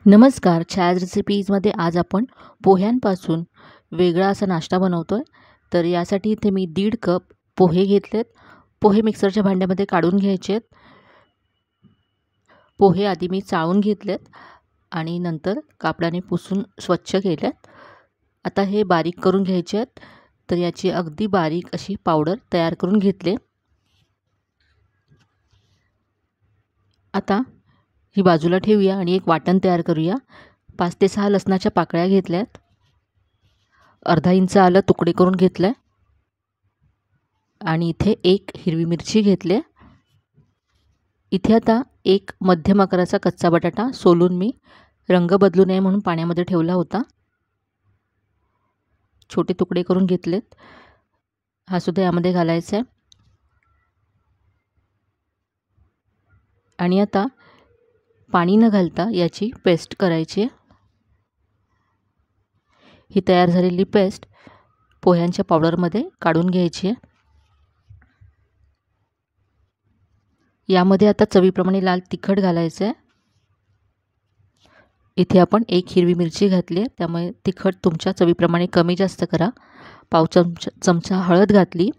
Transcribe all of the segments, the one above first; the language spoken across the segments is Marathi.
नमस्कार. छायाज रेसिपीजमध्ये आज आपण पोह्यांपासून वेगळा असा नाश्ता बनवतो आहे. तर यासाठी इथे मी 1.5 कप पोहे घेतलेत. पोहे मिक्सरच्या भांड्यामध्ये काढून घ्यायचे आहेत. पोहे आधी मी चाळून घेतलेत आणि नंतर कापडाने पुसून स्वच्छ केलेत. आता हे बारीक करून घ्यायचे आहेत. तर याची अगदी बारीक अशी पावडर तयार करून घेतले. आता ही बाजूला ठेवूया आणि एक वाटण तयार करूया. 5 ते 6 लसणाच्या पाकळ्या घेतल्यात. अर्धा इंच आलं तुकडे करून घेतलं आहे आणि इथे 1 हिरवी मिरची घेतली. इथे आता एक मध्यम आकाराचा कच्चा बटाटा सोलून मी रंग बदलू नये म्हणून पाण्यामध्ये ठेवला होता. छोटे तुकडे करून घेतलेत. हा सुद्धा यामध्ये घालायचा आहे. आणि आता पाणी न घालता याची पेस्ट करायची आहे. ही तयार झालेली पेस्ट पोह्यांच्या पावडरमध्ये काढून घ्यायची आहे. यामध्ये आता चवीप्रमाणे लाल तिखट घालायचं आहे. इथे आपण 1 हिरवी मिरची घातली आहे, त्यामुळे तिखट तुमच्या चवीप्रमाणे कमी जास्त करा. पाव चमचा हळद घातली.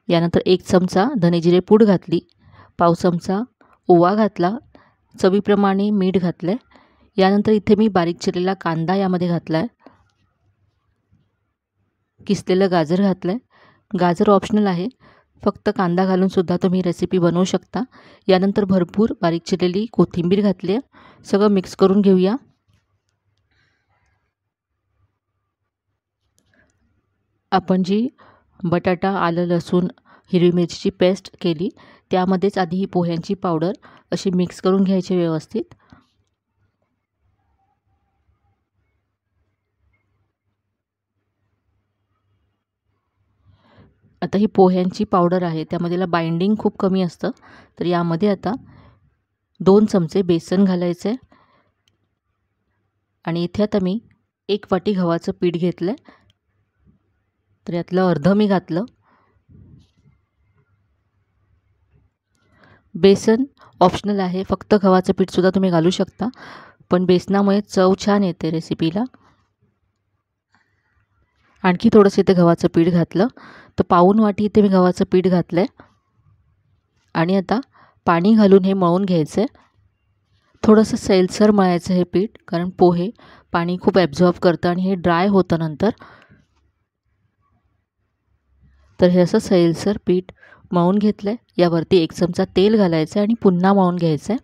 यानंतर 1 चमचा धने जिरे पूड घातली. पाव चमचा ओवा घातला. चवीप्रमाणे मीठ घातलं आहे. यानंतर इथे मी बारीक चिरलेला कांदा यामध्ये घातला आहे. किसलेलं गाजर घातलं आहे. गाजर ऑप्शनल आहे, फक्त कांदा घालूनसुद्धा तुम्ही रेसिपी बनवू शकता. यानंतर भरपूर बारीक चिरलेली कोथिंबीर घातली आहे. सगळं मिक्स करून घेऊया. आपण जी बटाटा, आलं, लसूण, हिरवी मिरचीची पेस्ट केली त्यामध्येच आधी ही पोह्यांची पावडर अशी मिक्स करून घ्यायची व्यवस्थित. आता ही पोह्यांची पावडर आहे त्यामध्ये बाइंडिंग खूप कमी असतं. तर यामध्ये आता 2 चमचे बेसन घालायचे आणि इथे आता मी 1 वाटी गव्हाचं पीठ घेतलं आहे. तर यातलं अर्धं मी घातलं. बेसन ऑप्शनल आहे, फक्त गव्हाचं पीठसुद्धा तुम्ही घालू शकता, पण बेसनामुळे चव छान येते रेसिपीला. आणखी थोडंसं इथे गव्हाचं पीठ घातलं. तर पाऊण वाटी इथे मी गव्हाचं पीठ घातलं आहे आणि आता पाणी घालून हे मळून घ्यायचं आहे. थोडंसं सैलसर मळायचं हे पीठ, कारण पोहे पाणी खूप ॲब्झॉर्ब करतं आणि हे ड्राय होतं नंतर. तर हे असं सैलसर पीठ मळून घेतलं आहे. यावरती 1 चमचा तेल घालायचं आहे आणि पुन्हा मळून घ्यायचं आहे.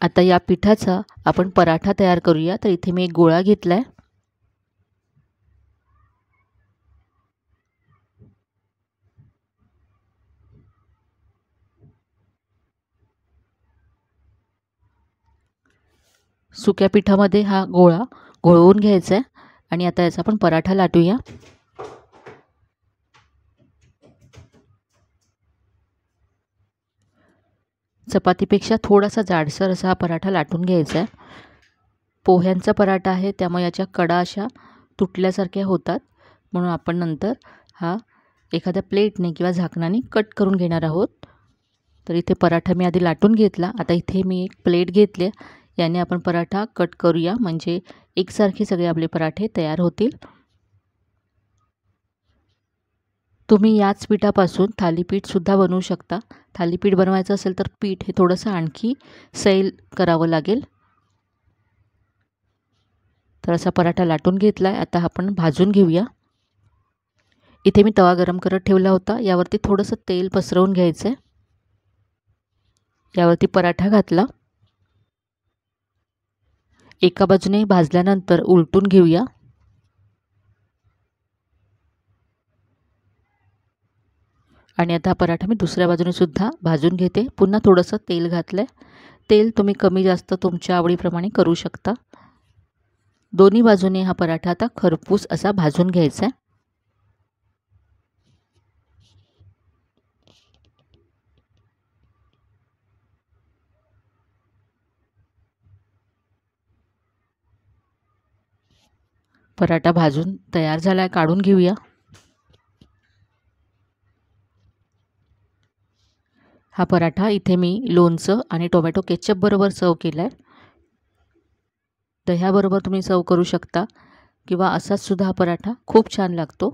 आता या पिठाचा आपण पराठा तयार करूया. तर इथे मी एक गोळा घेतला आहे. सुक्या पिठामध्ये हा गोळा घोळवून घ्यायचा आहे आणि आता याचा आपण पराठा लाटूया. चपातीपेक्षा थोडासा जाडसर असा हा पराठा लाटून घ्यायचा आहे. पोह्यांचा पराठा आहे त्यामुळे याच्या कडा अशा तुटल्यासारख्या होतात, म्हणून आपण नंतर हा एखाद्या प्लेटने किंवा झाकणाने कट करून घेणार आहोत. तर इथे पराठा मी आधी लाटून घेतला. आता इथे मी एक प्लेट घेतली. याने आपण पराठा कट करूया, म्हणजे एकसारखे सगळे आपले पराठे तयार होतील. तुम्ही याच पिठापासून थालीपीठसुद्धा बनवू शकता. थालीपीठ बनवायचं असेल तर पीठ हे थोडंसं आणखी सैल करावं लागेल. तर असा पराठा लाटून घेतला आहे. आता आपण भाजून घेऊया. इथे मी तवा गरम करत ठेवला होता. यावरती थोडंसं तेल पसरवून घ्यायचं आहे. यावरती पराठा घातला. एका बाजूने भाजल्यानंतर उलटून घेऊया. आणि आता हा पराठा मी दुसऱ्या बाजूने सुद्धा भाजून घेते. पुन्हा थोडंसं तेल घातलं आहे. तेल तुम्ही कमी जास्त तुमच्या आवडीप्रमाणे करू शकता. दोन्ही बाजूने हा पराठा आता खरपूस असा भाजून घ्यायचा आहे. पराठा भाजून तयार झाला आहे, काढून घेऊया. हा पराठा इथे मी लोणचं आणि टोमॅटो केचप बरोबर सर्व केला आहे. दह्याबरोबर तुम्ही सर्व करू शकता किंवा असाच सुद्धा हा पराठा खूप छान लागतो.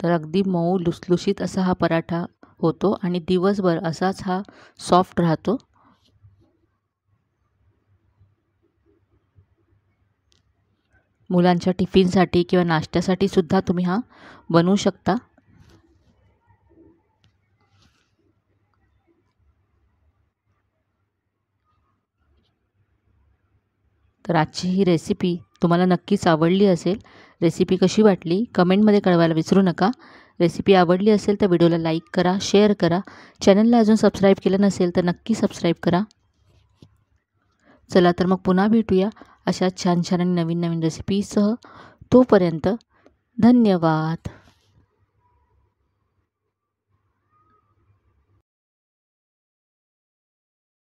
तर अगदी मऊ लुसलुशीत असा हा पराठा होतो आणि दिवसभर असाच हा सॉफ्ट राहतो. मुलांच्या टिफिनसाठी किंवा नाश्त्यासाठी सुद्धा तुम्ही हा बनवू शकता. तर आजची ही रेसिपी तुम्हाला नक्कीच आवडली असेल. रेसिपी कशी वाटली कमेंटमध्ये कळवायला विसरू नका. रेसिपी आवडली असेल तर व्हिडिओला लाईक करा, शेअर करा. चॅनलला अजून सबस्क्राईब केलं नसेल तर नक्की सबस्क्राईब करा. चला तर मग पुन्हा भेटूया अशा छान छान आणि नवीन नवीन रेसिपीसह. तोपर्यंत धन्यवाद.